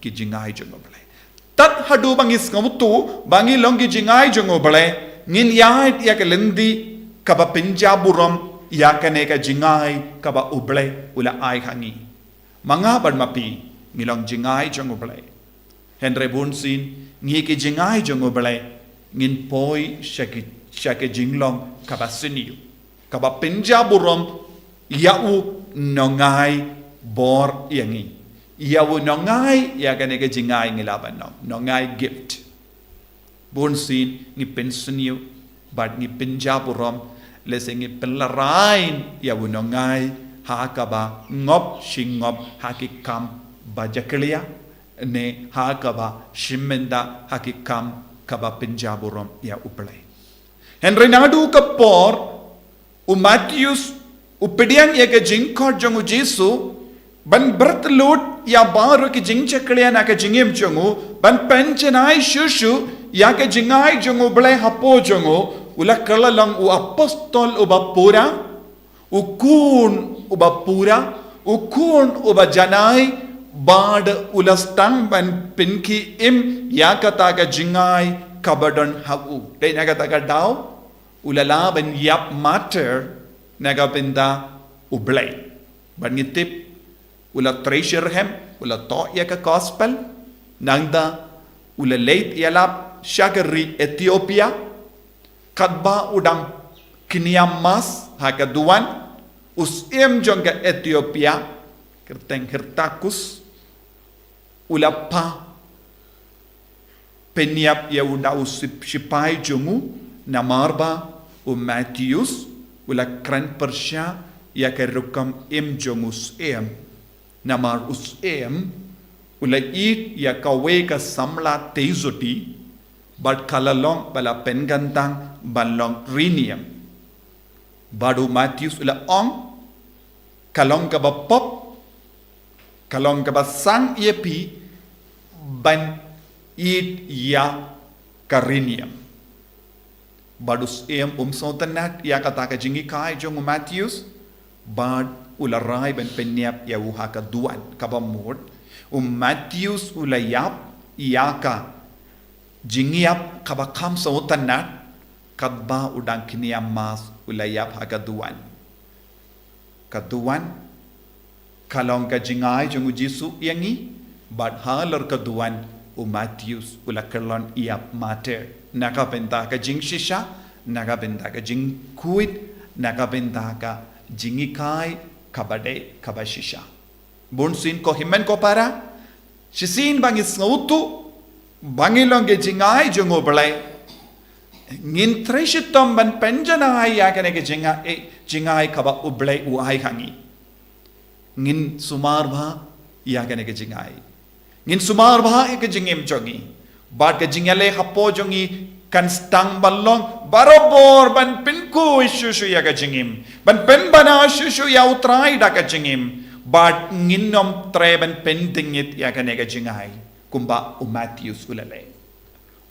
ki jingai jongo balai tat hadu bangis ngamutu bangi long ki jingai jongo balai ngin yait ya ka lendi ka ba penjaburom ya ka ne ka jingai ka ba ublai ula ai hangi manga ban mapi ngilong jingai jongo balai henry bunsin ngi ki jingai jongo balai ngin poi shaki jinglong ka ba siniu ka ba penjaburom yau nongai bor yangi yau nongai ya ka ne ka jingai ngilaban nongai gift bunsin ngi pensiniu bad ngi penjaburom lesengi pelarain yau nongai hakaba ngop shingop hakikam bajaklia ne hakaba shimenda hakikam kaba penjaburom ya uplay henry nadu kapor u Matthews u pediang ya ke jingkor jongu Jesu ban bertelut ya baru ke jingchaklia na ke jingim jongu ban pencenai shushu ya ke jingai jongu blay hapo jongu ula kalalang u apostol u bapura ukun ubapura ukun ubajanai bad ulastang ban pinki im yakataga jingai kabadon habu de nagataga daw ulala ban yap matter nagabinda ublay ban ngitip ula treasure hem ula to ya ka gospel nangda ula Lait-ïa lap shagari Ethiopia kadba udang kiniamas hakaduan usiem jonga Ethiopia kerteng hertakus ulapa penyap ya unda usip sipai jongu namarba u Matthews ula kran Persia ya kerukam em jongus em namar usem ula it ya kawe ka samla teizoti bad kalalong bala pengantang balong rinium badu Matthews ula ong kalong ka ba pop kalong ka ba sang yepi ban it ya karinium badus em sontanat ya kata ka jingi kai jong Matthews bad ula rai ban penyap ya uha ka duan ka ba mod Matthews ula yap ya ka jingiap ka ba kam sontanat kadba udang kiniam mas ulayap hagaduan kaduan kalong ka jingai jongu Jesu yangi bad halar kaduan u Matthews ulakalon iap mater nakabenta ka jing shisha nakabenta ka jing kuit nakabenta ka jingikai kabade kabashisha bunsin ko himen ko para shisin bangis ngautu bangilong ke jingai jongu balai ngin treshitom ban penjanai ya kane ke jingai kaba ublai u ai hangi ngin sumar bha ya kane ke jingai ngin sumar bha ke jingim jongi bad ke jingale hapo jongi kan stang ballong barobor ban pinku shushu ya ke jingim ban pen bana shushu ya utrai da ke jingim bad nginom tre ban pendingit ya kane ke jingai kumba u Matthews ulale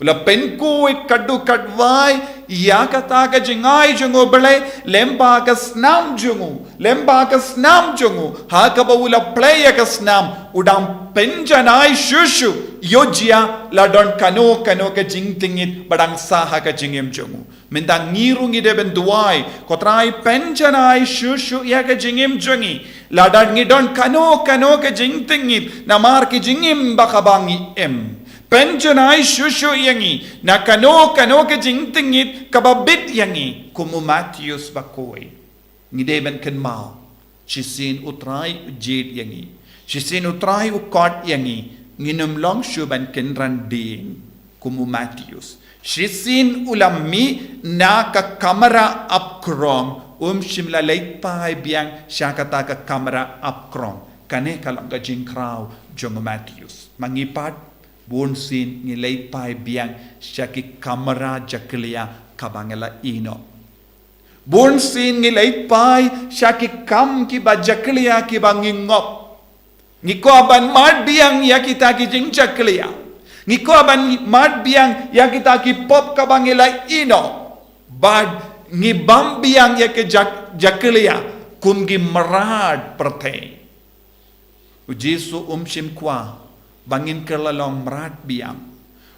ula penku it kaddu kadwai ya kata ka jingai jongo balai lemba ka snam jongo ha ka ba ula play ka snam udam penjanai shushu yojia ladon kano ka jingtingit badang saha ka jingem jongo mendang ngirungi de ben duai kotrai penjanai shushu ya ka jingem jongi ladan ngidon kano ka jingtingit namar ki jingim bakabangi em penjanai shushu yangi na kano ke jingtingit kababit yangi kumu Matthews Bakhuid ngideben ken mau chisin utrai ujit yangi chisin utrai ukot yangi nginum long shuban ken randing kumu Matthews chisin ulami na ka kamera upkrong shimla leitpai biang syakata ka kamera upkrong kane kalang ka jingkraw jong Matthews mangipat bunsin ngilay pai biang syaki kamera jaklia kabangela ino bunsin ngilay pai syaki kam ki bajaklia ki bangingop ngiko aban mad biang ya kita ki jing jaklia ngiko aban mad biang ya kita ki pop kabangela ino bad ngibam biang ya ke jaklia kum gi marad pertei Jesu shim kwa bangin kerlalong merat biang.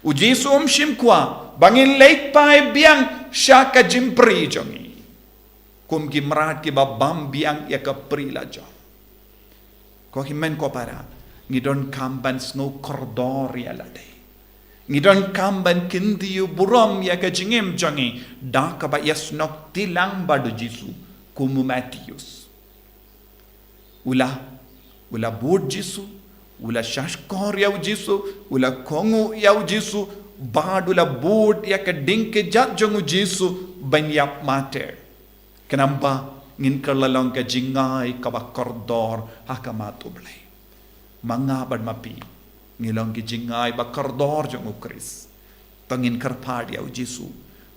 Ujesu shim kwa bangin leit pai biang syaka jimpri jongi. Kum ki merat ki babam biang ya kapri la jong. Ko himen ko para ngidon kamban snow kordor ya lade. Ngidon kamban kindiu buram ya ka jingem jongi da ka ba yasnok tilang badu Jesu kumu Matius. Ula bud Jesu, ula shashkor yaw Jesu, ula kongu yaw Jesu, bad ula bud ya ka dingke jat jongu Jesu banyap mater. Kenapa ngin kerlalong ka jingay ka ba kordor hakamat ublay. Mangabad mapi. Ngilong kijingay bakardor jong ukris. Tangin karpad yaw Jesu.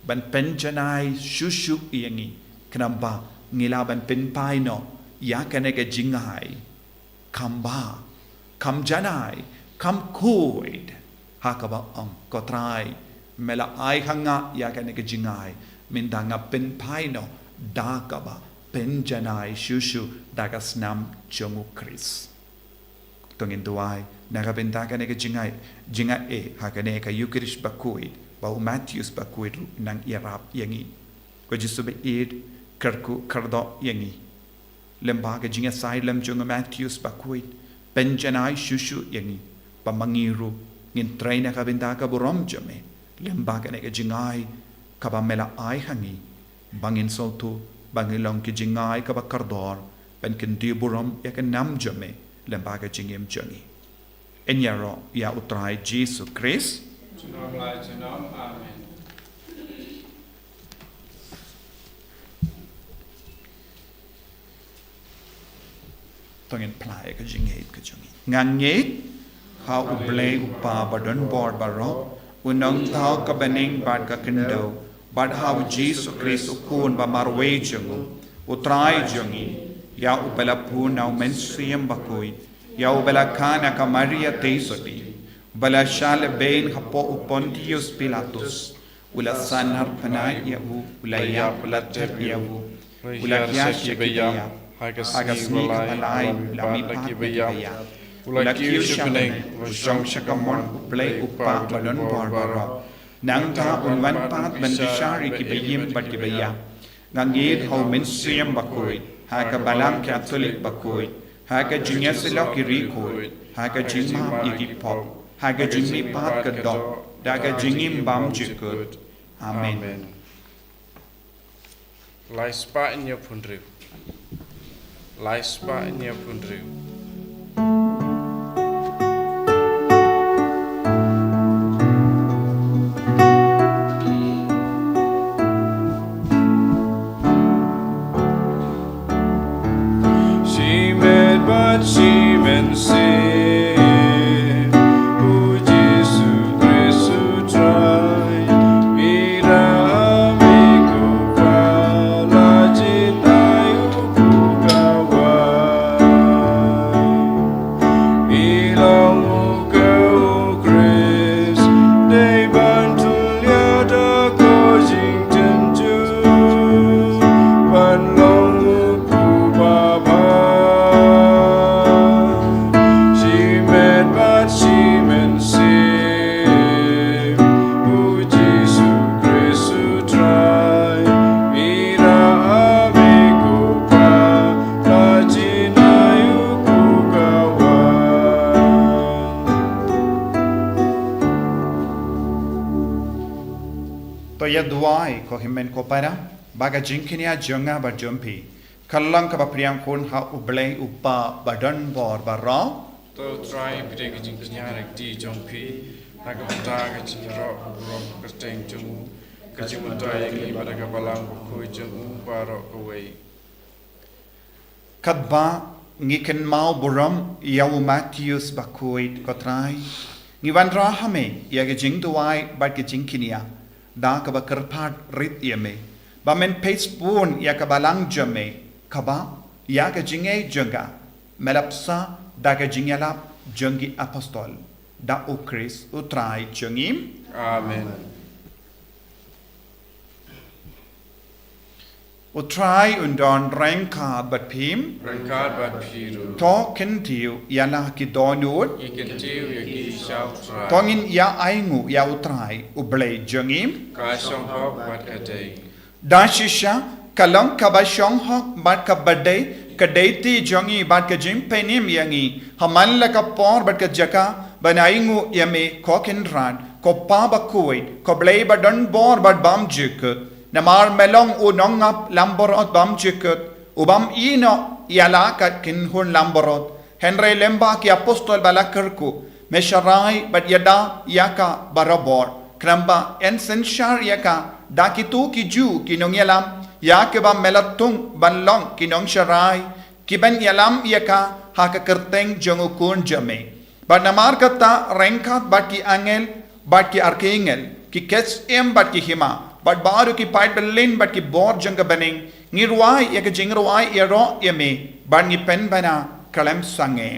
Ban penjanay shushu iyangi. Kenapa ngilaban pinpay no. Yakane ka jingay. Kamba. Kam janay. Kam kuid. Hakaba ang kotray. Mela ay hanga yakane ka jingay. Mindanga pinpay no. Dakaba penjanay shushu dagasnam jong ukris. Tungin duay, nakabentakan ka jingay hakane ka Eucharist Bakhuid, bau Matthews Bakhuid nang irap yangi. Ko Jesu be kardo yangi. Lembaga jinga silem jung Matthews Bakhuid, penjanay shushu yangi, pamangiru ngin train nakabentaka burom jame. Lembaga ka jingay kabamela ay hangi, bangin soto, bangilong ki jingay kabakardor, pen kendi burom yakan nam jame. Lembaga jingim jongi. Enyaro ya utray Jesu Christ. Amen. Tongin play ka jingit ka jongi. Ngangit ha ublay upa badon board baro. Unang tao ka baning bad ka kendo. Bad how Jesu Christ ukun ba marway jongo. Utray jongi. Ya ubala puna mensiyam Bakhuid. Ya ubala kana ka Maria Tesoti. Ubala shale bain hapo Pontius Pilatus. Ula sanar panay yahu. Ula ya pulatet yahu. Ula kya shikibaya. Hagasni kapalay. Ula mipakibaya. Ula kiyo shamanay. Usyong shakamon uplay upa balon barbara. Nangta unwan pat bandishari kibayim bat kibaya. Ngangid hau mensiyam Bakhuid. Haka balam Catholic Bakhuid, haka jinya sila kirikod, haka jingma ikipop, haka jingmi pat kadok, daga jingim bam jikod. Amen. Lai spa in your pundru. Lai spa in your pundru. She men say, "O Jesus Christ, who tried, vida amigo para jinai ukawa, ilang uka Christ, they bantu liada kojing tenju, ban long uku baba." Ya duai ko himen ko para baga jingkinia jonga barjompi kallang ka bapriang kun ha ublay upa badan bor barra To try pide ke jing knyarek di jongpi hagapta ke jiro rom kerteng jung ke jimunta yang pada ka balang ko jung baro away. kadba ngiken mau buram yaw Matthews Bakhuid ko try ngiwan rahame ya ke jing duai ba ke jingkinia da ka ba kerpat rit yeme ba men pespun ya ka balang jame kaba ya ka jinge jonga melapsa da ka jingelap jongi apostol da o Chris utrai jongim. Amen. utrai undon rengka bat pim Rangkat bat piru. to kentiu yala ki donut Ikan tiu yaki shau trai. tongin ya aingu ya utrai ublei jengim Kasong hok bat kadai. dashisha kalong kabashong hok bat kabadai kadaiti jongi bat ka jimpenim yangi hamal ka por bat ka jaka banaingu yame kokenran ko pa Bakhuid ko blei badon bor bat bam jikut namar melong unongap lamborot bam jikut ubam ino yala kat kinhun lamborot henry lemba ki apostol balakarku mesharai bat yada yaka barabor kramba ensenshar yaka dakitu ki ju kinong yalam yake ba melatung banlong kinong sharai kiban yalam yaka haka kerteng jongukun jame bat namar kata rengkat bat ki angel bat ki arkengel ki kes em bat ki hima bat baru ki pait belin bat ki bor jangka bening ngirwai yaka jingruai yaro yame bat ngi pen bana kalem sange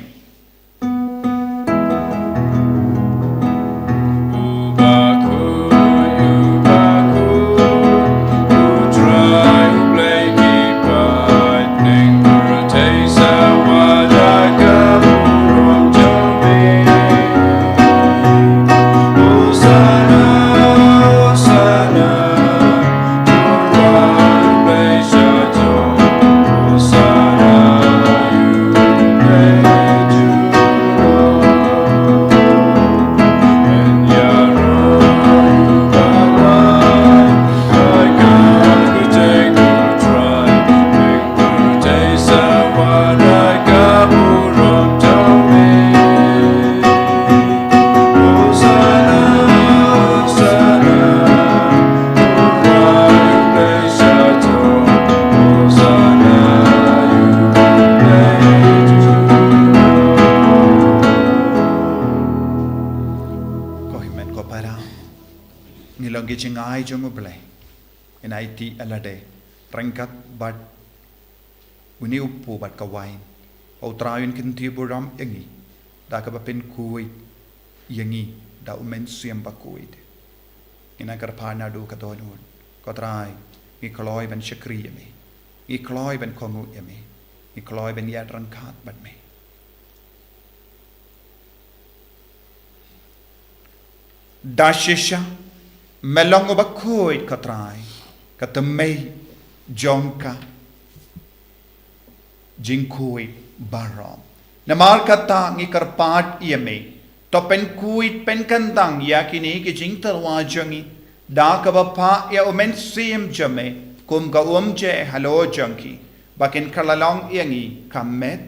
Jingai jongo blai in IT alade rengkat bat uni upu bat kawain au traun kinti buram yangi da ka pen kui yangi da umen siam Bakhuid ina karpana do ka donun ko trai ngi kloi ben shakri yame ngi kloi ben kongu yame ngi kloi ben yat rengkat bat me dashisha melong Bakhuid katrai katamei jongka jingkui barom namar kata ngi karpat yame to pen kuit pen kantang yakini ki jingtarwa jangi da ka bapa ya umen sim jame kum ka je halo jangki bakin kalalong yangi kamet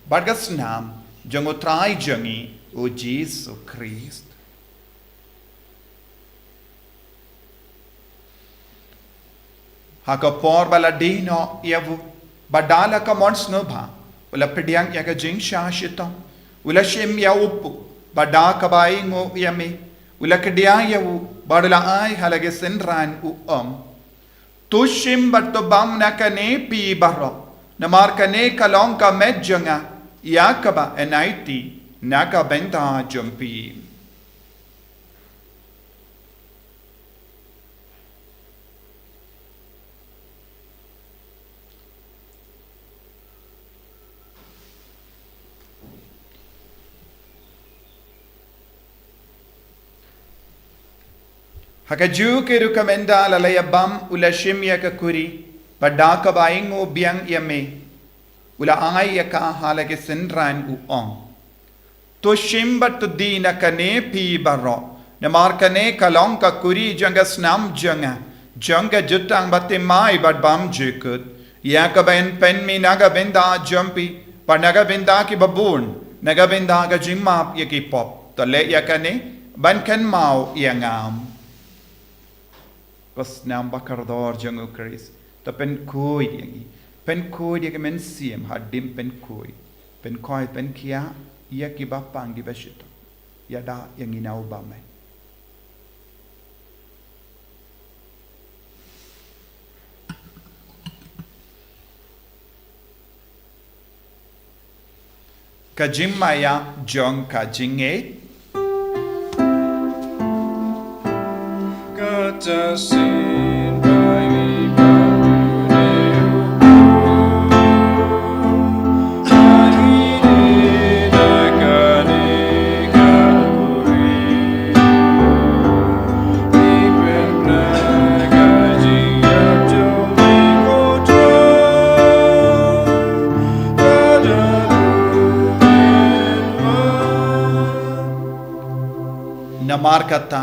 bargas nam jango trai jangi o Jesus Christ haka por baladino yavu badala ka mons nobha ula pidyang yaga jing shashito ula shim ya upu badaka bai ngo yame ula kedya yavu badala ai halage senran u tushim batto bam nakane pi barro namar kane kalong ka medjanga yakaba enaiti naka benta jumpi Hakaju ke rukamenda lalaya bam ula shimya ka kuri badaka baingo biang yame ula angai yaka halage senran to shimbat to dina kane pi baro namar kane kalong ka kuri janga snam janga jutang batte mai bad bam jikut yaka ben pen mi naga benda jumpi panaga benda ki babun naga benda ka jimap yaki pop to le yakane ban kan mau yangam Pas nam bakardor jangu Chris to pen koi yangi pen koi dia men siem hadim pen koi pen kia ia ki bapang di bashito yada yangi nau bame kajimaya jong kajinge Kata sin bai mi namar kata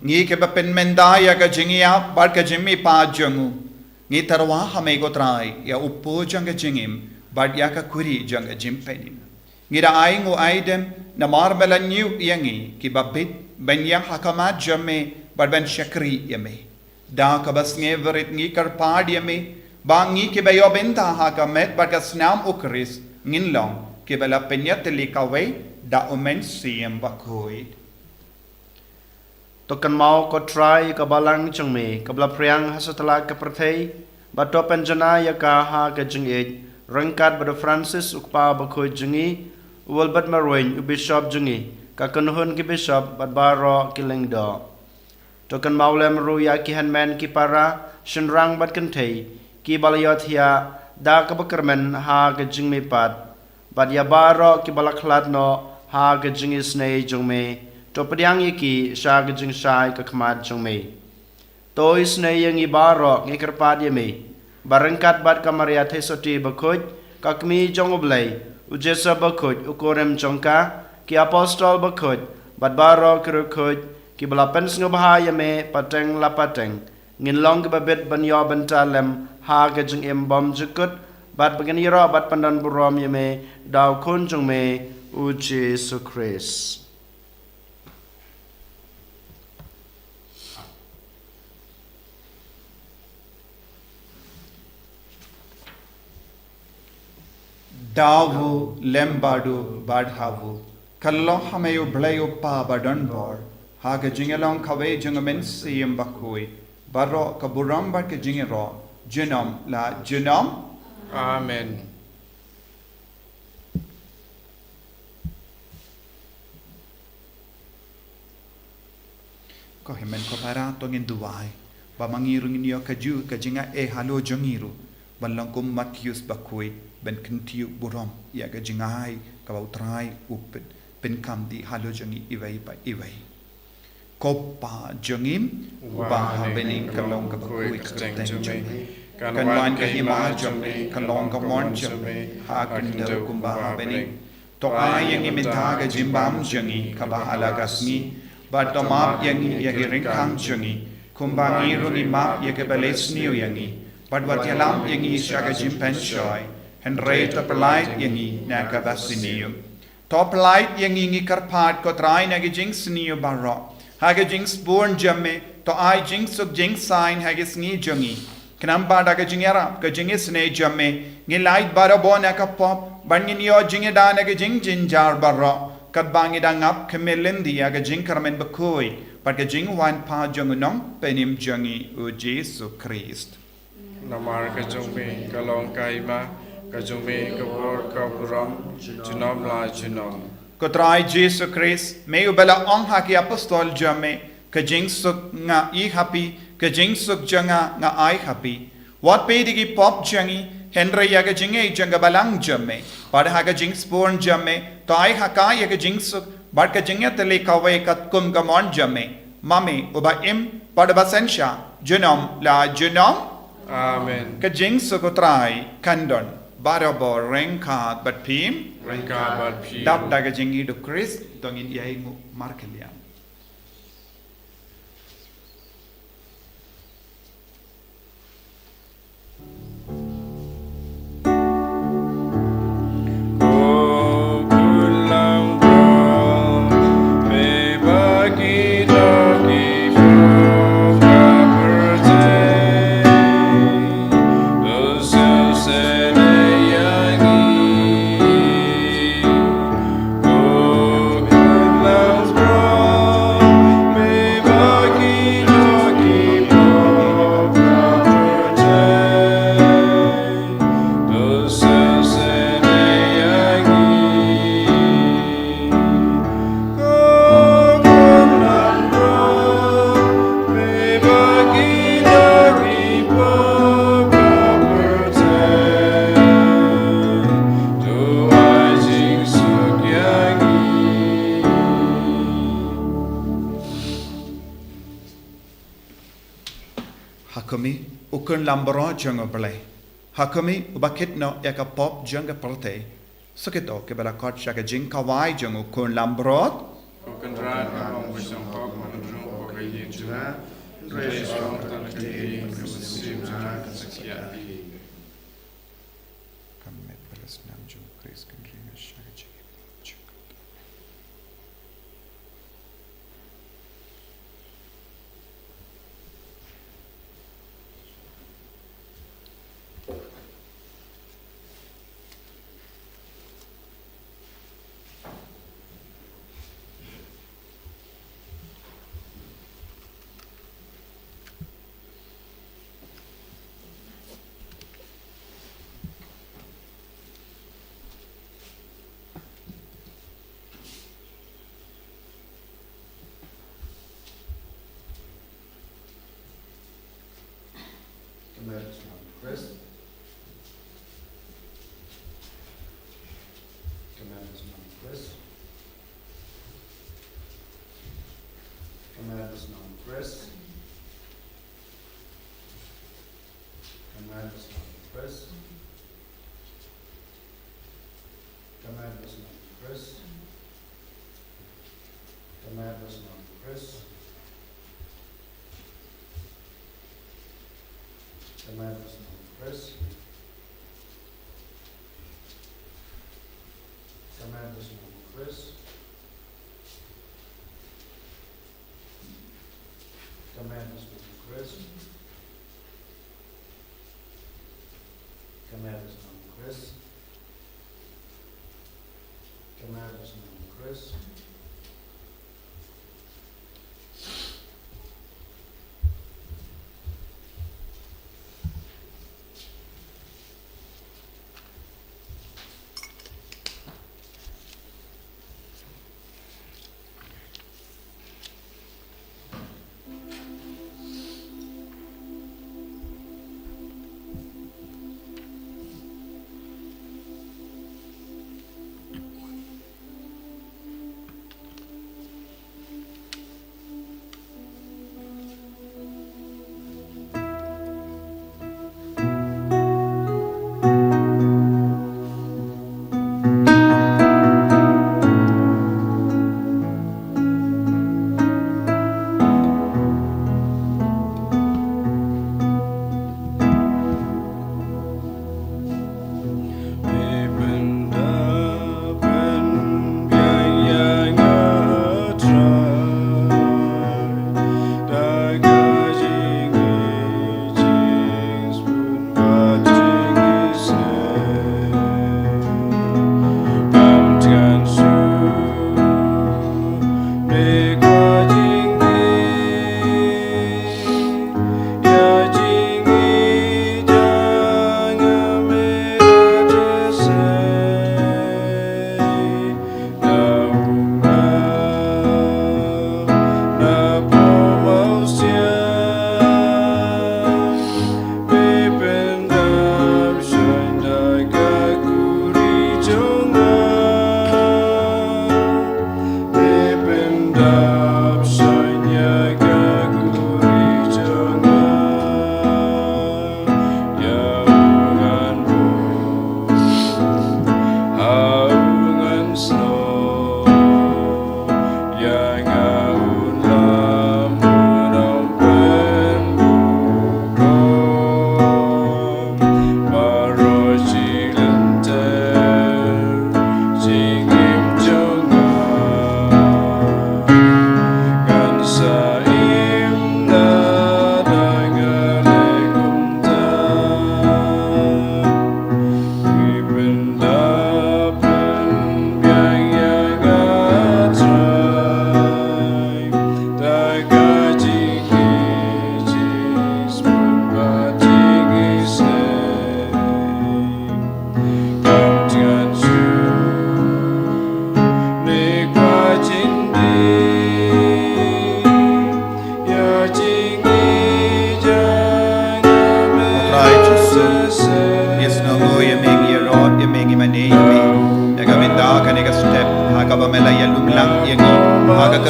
ngi ke ba pen mendaya ka jingia bar ka jimmi pa jangu ngi tarwa hame go trai ya uppo janga jingim bar ya ka kuri janga jimpenim ngi da ai ngo aidem namar melanyu yangi ki babit ben yang hakamat jamme bar ben shakri yame da ka bas nge verit ngi kar pad yame bangi ke ba yo benta hakamet bar ka snam ukris ngin long ke bala penyat likawe da omen siem Bakhuid Tokan mau ko try ka balang chung me kabla priang hasatala ka prathei bato penjana ya ka ha ka jing e rangkat bada Francis ukpa Bakhuid jungi walbat marwen u bishop jungi ka kanuhun ki bishop bad baro ki lengdo Tokan mau lem ru ya ki hanman ki para shinrang bat kan thei ki balayot ya da ka bakarmen ha ka jing me pat bad ya baro ki balaklat no ha ka jing snei jung me to padiang yiki sha ka jing shai ka khmat jung me to isne yang ibaro ngi karpad yemi barangkat bat kamaria thesoti Bakhuid ka kmi jong oblei ujesa Bakhuid ukorem jongka ki apostol Bakhuid bat baro kirukhuid ki balapen sngobaha yeme pateng lapateng ngin long ka babet banyo bantalem ha ka jing embom jukut bat baganira bat pandan burom yeme daw kun jung me u Jesu Christ Davu lembadu badhavu kallo hameyo bleyo pa badan bor haga jingelong kawe jungamen siem Bakhuid baro kaburam bar ke jingero junam la junam Amen. ko hemen ko para to ngin duwai ba mangiru nginyo kaju kajinga e halo jongiru ballang kum Matthews Bakhuid ben kentiu buram ya ga jingai ka bautrai upet ben kam di halo jongi iwai pa iwai kopa jongim ba bening kalong ka Bakhuid ka teng kan wan ka hima jongmi kalong ka mon jongmi ha kan de kumba bening to ai yang iminta ga jimbam jongi ka ba alagasni ba to map yang ya giring kang jongi kumba ngiru ni map ya ke balesniu yangi but what yalam yangi shaga jimpen shoy Henry top light yangi naka basiniu top light yangi ngi karpat ko try nagi jinx niu barro haga jinx born jamme to I jinx of jinx sign hagis ngi jongi kanam ba daga jingera ka jingis ne jamme ngi light bara bona ka pop bangin yo jinge da nagi jing jinjar barro kat bangi da ngap kemelendi aga jing karmen Bakhuid pat ka jing wan pa jongunong penim jongi u Jesu Christ Namar ka jongme kalong kaima kajumbe kabor kaburam junom la junom Kotrai Jesu Christ may ubala ong haki apostol jame kajing suk nga I happy kajing suk janga nga I happy what pedigi pop jangi Henry yaga jinge janga balang jame pada haga jing sporn jame to I haka yaga jing suk bar ka jinga tele kawe kat kum gamon jame mami uba im pada basensha junom la junom Amen kajing sukotrai kandon Barabo rengkat bat pim Rengkat bat pim dap daga jingi do Christ dongin yai ngu markeliam Hakumi ukun lambro jongo Palei Hakumi ubakit no yaka pop jonga Palei Sakito ke bala kot shaka jing kawai jongo kun lambrot Ukun rat among Song Pop Manadrum Pokayi Juna, Race Long Tanakati, Musim Jana, Kasakia. Kamet Palesnam Jum Chris Kendrick Shagachi. Chris. Tremendous amount of Chris. Tremendous amount of Chris. Tremendous amount of Chris. Tremendous amount of Chris. Tremendous amount of Chris. Tremendous amount of Chris. Tremendous amount of Chris. Tremendous amount of Chris. Tremendous amount of Chris. Tremendous amount of Chris.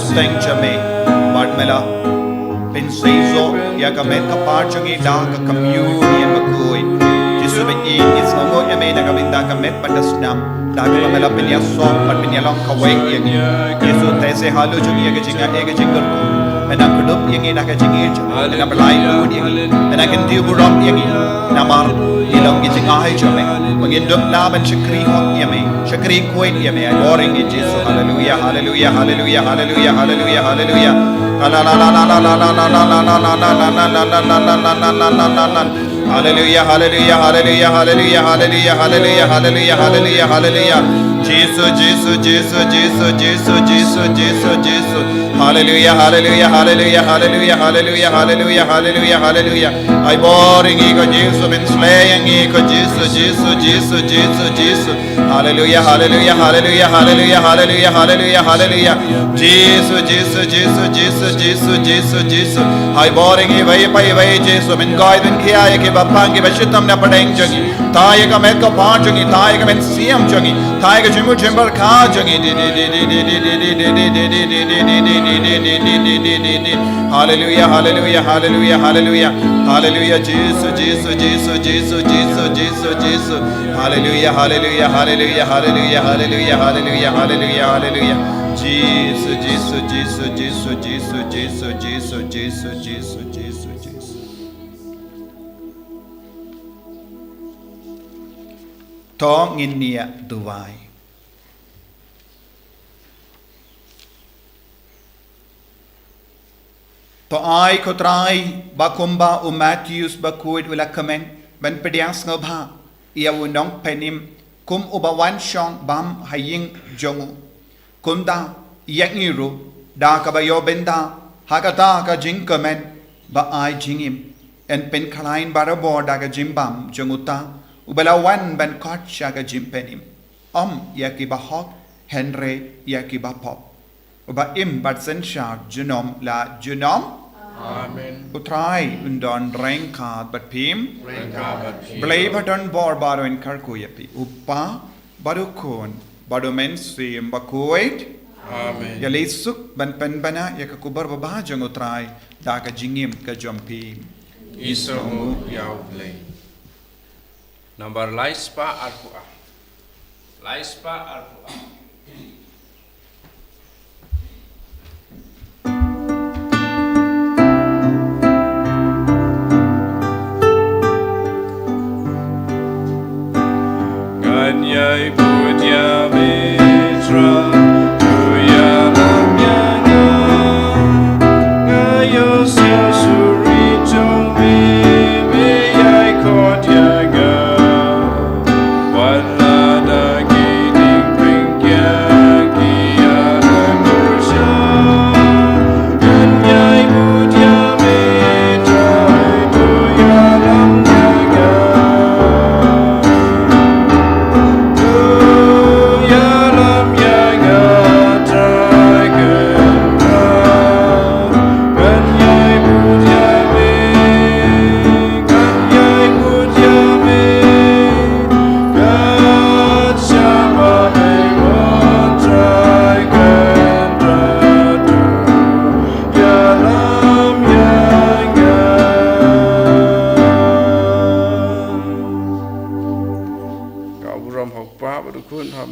Steng Jame, Marmela, Penseizo, Yakamet Kaparchongi Daka Communion Bakhuid, Jisubin is no more Yame Nagavinda Kamet Patasnam, daga pamela pinya so pat pinya long kawai yang Yesu tese halu jungi ya jinga ega jingur ku menang kedup yang ina ka jingi menang belai pun yang menang kendi buram yang namar ilong jinga hai jame mengidup la ban syakri hok yame syakri kuat yame boring Yesu haleluya haleluya haleluya haleluya haleluya haleluya la la la la la la la la la la la la la la la hallelujah hallelujah hallelujah hallelujah hallelujah hallelujah hallelujah hallelujah hallelujah Jesus Jesus Jesus Jesus Jesus Jesus Jesus Jesus hallelujah hallelujah hallelujah hallelujah hallelujah hallelujah hallelujah hallelujah I boring ego Jesus been slaying ego Jesus Jesus Jesus Jesus Jesus hallelujah hallelujah hallelujah hallelujah hallelujah hallelujah hallelujah Jesus Jesus Jesus Jesus Jesus Jesus Jesus I boring e vai Jesus been guide been kiya ke bapang ke bashitam na padeng jogi taye ka met ko paanch jogi taye ka men siam jogi taye ka jimu jimbar kha jogi hallelujah hallelujah hallelujah hallelujah hallelujah Jesus Jesus Jesus Jesus Jesus Jesus Jesus hallelujah hallelujah hallelujah hallelujah hallelujah hallelujah hallelujah hallelujah Jesus Jesus Jesus Jesus Jesus Jesus Jesus Jesus Jesus Jesus Jesus to nginia duwai to ai ko trai bakumba u Matthews Bakhuid ula comment ban pedias ngobha ia unong penim kum ubawan shong bam haying jongu kum da yangiru da kabayo benda hakata ka jing comment ba ai jingim en pen khalain barabo da ka jimbam jonguta ubalawan ban kot shaga jimpenim yaki bahok Henry yaki bapop uba im bat sen shak junom la junom Amen. Utrai undon rengka bat pim Rengka bat pim. blay baton bor baro en karku yapi upa barukon bado men sim Bakhuid Amen. ya lesuk ban pen bana ya ka kubar baba jang utrai da ka jingim ka jompi Iso mu yau play. Number laispa arpua. Laispa arpua. Kanyai Budya Mitra Tuya Lamyanga Ngayos Yasuri Chongmi Meyai Kodyaga Walada Giding Pringya Kiyana Mursha Kanyai Budya Mitra Tuya Lamyanga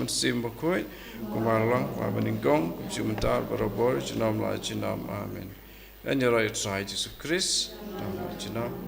Sim Bakhuid, kumalang, mabeningkong, kumentar, barabor, jinam la jinam, amen. And your right side, Jesus Christ, jinam.